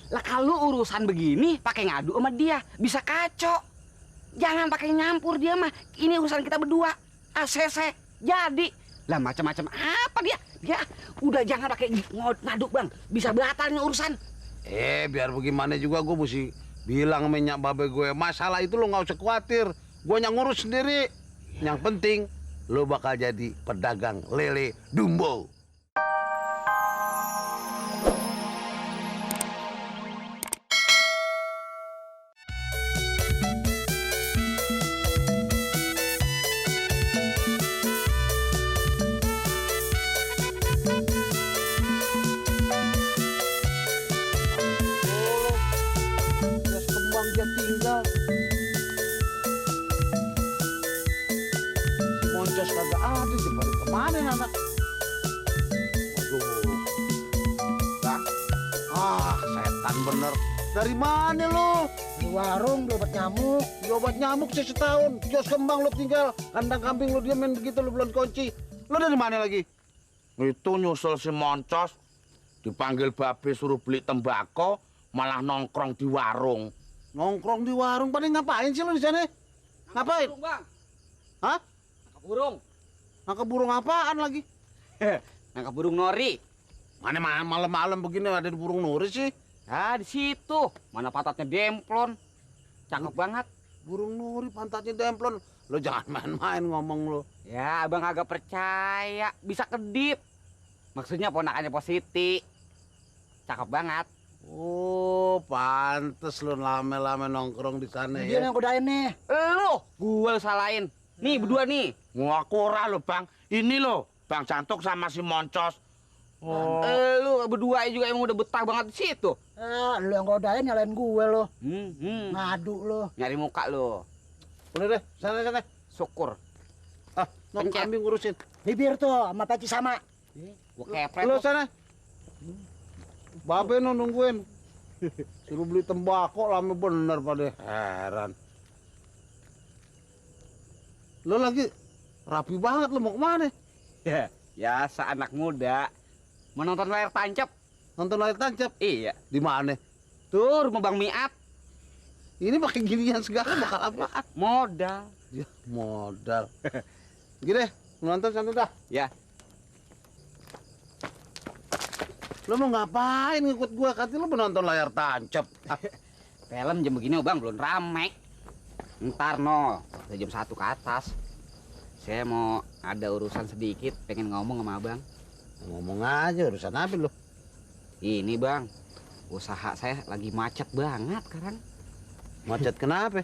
Lah kalau urusan begini pakai ngadu sama dia bisa kacau. Jangan pakai nyampur dia mah. Ini urusan kita berdua. ACC. Jadi lah macam-macam apa dia? Dia udah jangan pakai ngadu bang. Bisa batal nih urusan. Biar bagaimana juga gue mesti bilang minyak babe gue. Masalah itu lo nggak usah khawatir. Gue yang ngurus sendiri. Yang penting lo bakal jadi pedagang lele Dumbo. Dia tinggal si Moncos kagak ada di balik kemana anak. Waduh, setan bener. Dari mana lo? Di warung beli obat nyamuk. Di obat nyamuk sih setahun. Kios kembang lo tinggal, kandang kambing lo diamin begitu lo belum kunci. Lo dari mana lagi? Itu nyusul si Moncos, dipanggil babe suruh beli tembakau, malah nongkrong di warung. Nongkrong di warung, pada ngapain sih lo di sana? Ngapain? Burung bang. Hah? Nangkap burung. Nangkep burung apaan lagi? Nangkap burung nori. Mana malam-malam begini ada di burung nuri sih? Ah di situ. Mana pantatnya demplon. Cakep banget. Burung nuri pantatnya demplon. Lo jangan main-main ngomong lo. Ya abang agak percaya. Bisa kedip. Maksudnya ponakannya Positi. Cakep banget. Oh, pantes lo lame-lame nongkrong di sana Dia ya. yang godain nih. Lu, gua salahin. Nih berdua nih. Ngaku ora lo bang, ini lo Bang Jantuk sama si Moncos. Oh, Lu berdua juga emang udah betah banget di situ. Lu yang godain nyalain gue lo. Ngadu. Ngadu lo. Nyari muka lo. Udah deh, sana. Syukur. Nom Pencet. kambing ngurusin. Bibir tuh sama peci sama. Gua kepret. Lo Lu. sana. Babe no nungguin. Suruh beli tembakau lama bener pada heran. Lo lagi rapi banget lo mau kemana? Ya, biasa anak muda. Mau nonton layar tancap? Nonton layar tancap? Iya. Di mana? Tuh rumah Bang Miat. Ini pakai ginian segala bakal apaan? Modal. Ya modal. Gini deh, nonton santai dah. Ya. Lo mau ngapain ngikut gua? Katanya lo menonton layar tancap. Film jam begini bang belum rame. Ntar no, udah jam 1 ke atas. Saya mau ada urusan sedikit, pengen ngomong sama abang. Ngomong aja urusan apa lo? Ini bang, usaha saya lagi macet banget sekarang. Macet kenapa?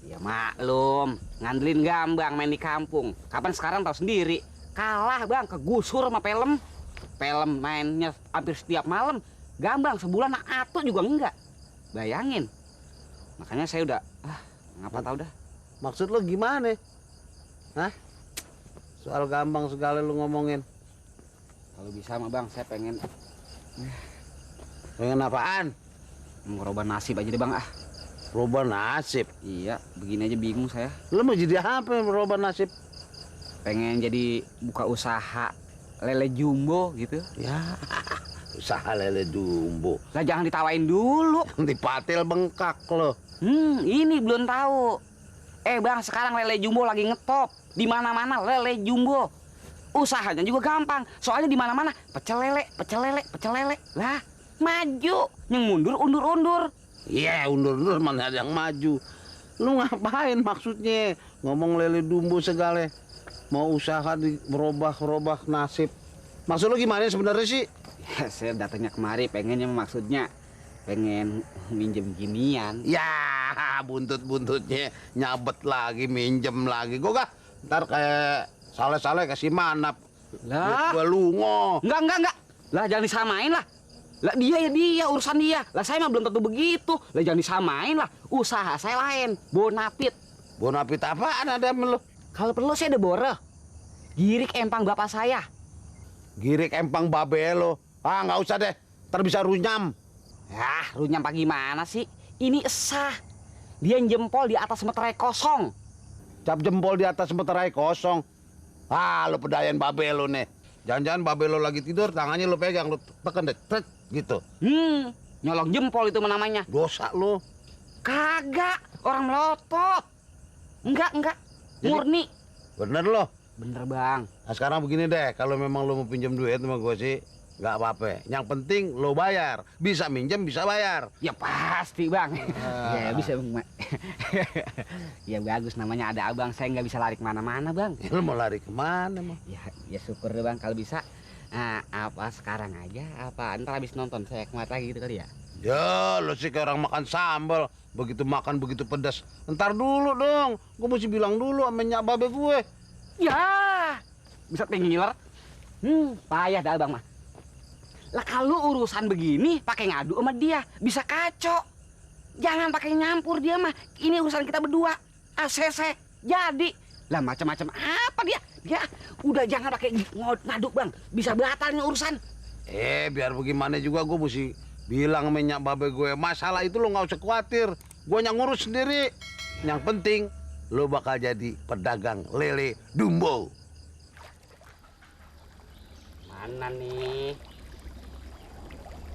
Ya maklum, ngandelin gambang main di kampung. Kapan sekarang tahu sendiri, kalah bang, kegusur sama film. Film mainnya hampir setiap malam, gambang sebulan atu juga enggak. Bayangin. Makanya saya udah, ngapa tahu dah. Maksud lo gimana? Hah? Soal gambang segala lo ngomongin. Kalau bisa mah bang, saya pengen Pengen apaan? ngerubah nasib aja deh bang. Merubah nasib. Iya, begini aja bingung saya. Lo mau jadi apa yang merubah nasib? Pengen jadi buka usaha lele jumbo gitu. Ya, usaha lele Dumbo. Lah jangan ditawain dulu. Yang dipatil bengkak lo. Ini belum tahu. Bang, sekarang lele jumbo lagi ngetop. Di mana-mana lele jumbo. Usahanya juga gampang. Soalnya di mana-mana pecel lele. Lah, maju. Yang mundur undur-undur. Iya, undur-undur mana ada yang maju. Lu ngapain maksudnya? Ngomong lele Dumbo segala. Mau usaha di merubah nasib. Maksud lu gimana sebenarnya sih? Ya, saya datangnya kemari pengennya maksudnya pengen minjem ginian. Ya, buntut-buntutnya nyabet lagi, minjem lagi. Gua gak ntar kayak Saleh kasih manap. Lah, Gua lungo. enggak. Lah jangan disamain lah. Lah dia urusan dia. Lah saya mah belum tentu begitu. Lah jangan disamain lah. Usaha saya lain. Bonapit. Bonapit apaan ada sama lu? Kalau perlu saya ada boreh. Girik empang bapak saya. Girik empang babe lo. Nggak usah deh. Ntar bisa runyam. Runyam apa gimana sih? Ini esah. Dia yang jempol di atas meterai kosong. Cap jempol di atas meterai kosong. Lo pedayan babe lo nih. Jangan-jangan babe lo lagi tidur, tangannya lo pegang, lo tekan deh, tret, gitu. Nyolong jempol itu namanya. Dosa lo. Kagak, orang melotot. Enggak. Jadi- Murni. Bener lo. Bener, Bang. Nah sekarang begini deh, kalau memang lo mau pinjam duit sama gue sih nggak apa-apa. Yang penting lo bayar. Bisa minjem, bisa bayar. Ya pasti, Bang. Ya bisa, Bang. Ya bagus, namanya ada abang. Saya nggak bisa lari kemana-mana, Bang. Ya, lo mau lari kemana emang? Ya syukur deh, Bang, kalau bisa. Nah, apa sekarang aja? Apa ntar habis nonton saya kemari lagi gitu kali ya? Ya lo sih kayak orang makan sambal. Begitu makan begitu pedas. Ntar dulu dong. Gue mesti bilang dulu sama nyak babe gue. Ya, bisa tinggiler. Payah dah Bang mah. Lah kalau urusan begini pakai ngadu sama dia bisa kacau. Jangan pakai nyampur dia mah. Ini urusan kita berdua. ACC. Jadi, lah macam-macam apa dia? Dia udah jangan pakai ngadu Bang. Bisa batal nih urusan. Biar bagaimana juga gue mesti bilang sama nyak babe gue. Masalah itu lo nggak usah khawatir. Gue yang ngurus sendiri. Yang penting lo bakal jadi pedagang lele Dumbo. Mana nih?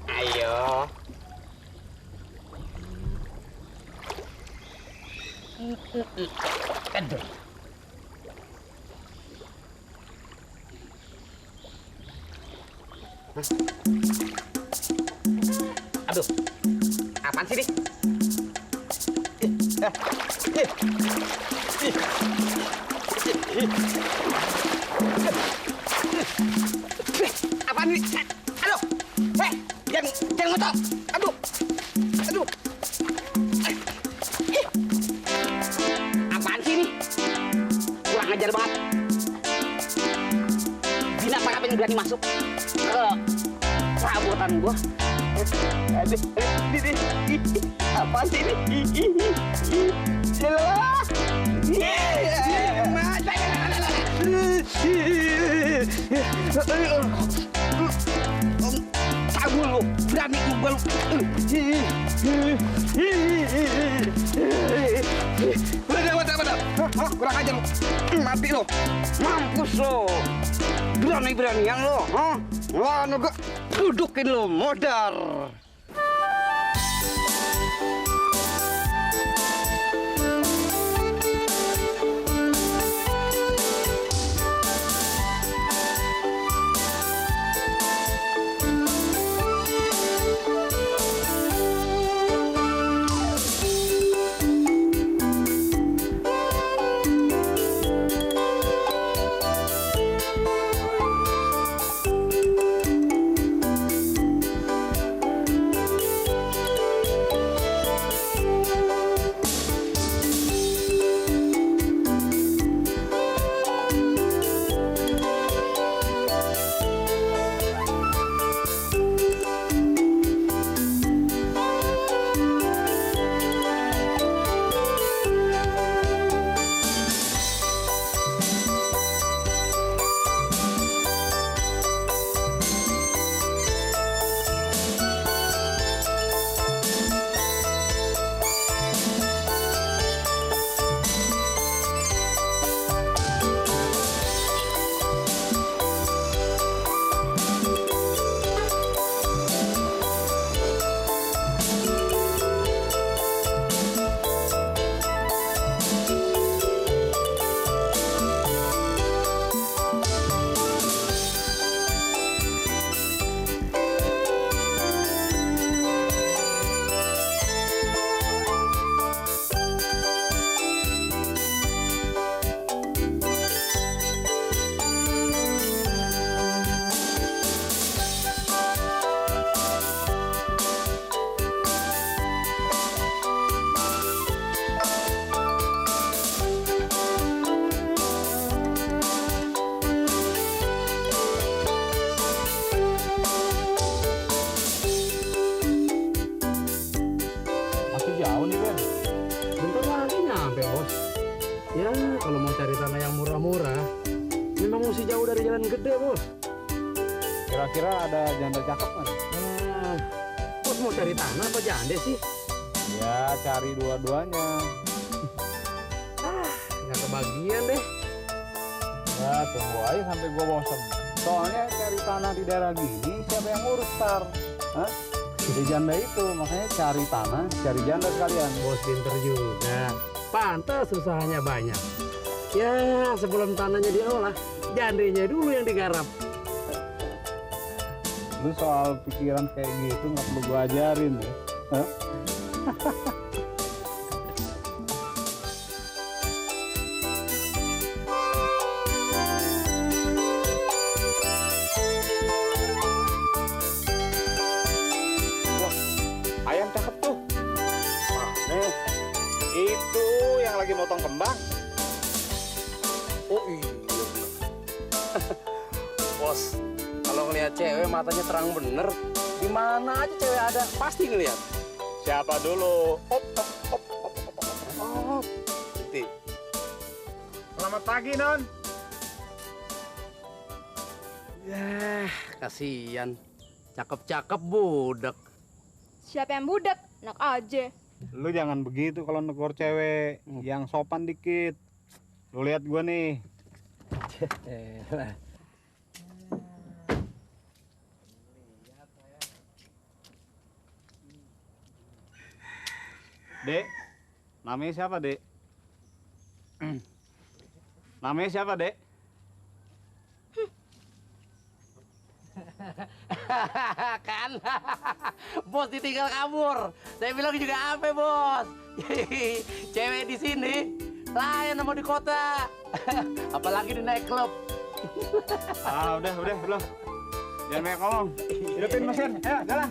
Ayo. Aduh. Aduh. Apaan sih, Dik? Apaan ini? Aduh. Jangan ngocok. Aduh. Apaan sih ini? Kurang ajar banget. Binatang apa yang berani masuk ke perabotan gua? Apaan sih ini? Cabul lu, berani ngubal lu. Wadah. Kurang ajar lu. Mati lu. Mampus lu. Berani-beranian lu. Wah, gua dudukin lu, modar. Jauh nih Ben, bentar lagi nyampe bos. Ya kalau mau cari tanah yang murah-murah, memang mesti jauh dari jalan gede bos. Kira-kira ada janda cakep kan? Bos mau cari tanah apa janda sih? Ya cari dua-duanya. Nggak kebagian deh. Ya tunggu aja sampai gua bosen. Soalnya cari tanah di daerah gini siapa yang ngurus tar? Hah? Jadi janda itu, makanya cari tanah, cari janda sekalian. Bos pinter juga. Pantas usahanya banyak. Ya, sebelum tanahnya diolah, jandanya dulu yang digarap. Lu soal pikiran kayak gitu nggak perlu gua ajarin ya. Hah? Ayam cakep tuh. Nih, itu yang lagi motong kembang. Oh iya. Bos, kalau ngelihat cewek matanya terang bener. Di mana aja cewek ada, pasti ngelihat. Siapa dulu? Op. Nanti. Selamat pagi, Non. Yah, kasihan. Cakep-cakep budak. Siapa yang budak? Enak aja. Lu jangan begitu kalau negor cewek. Yang sopan dikit. Lu lihat gua nih. Dek, namanya siapa, Dek? Namanya siapa, Dek? Kan bos ditinggal kabur. Saya bilang juga apa bos? Cewek di sini lain sama di kota. Apalagi di naik klub. Ah, udah, belum. Jangan banyak ngomong. Hidupin mesin, ayo jalan.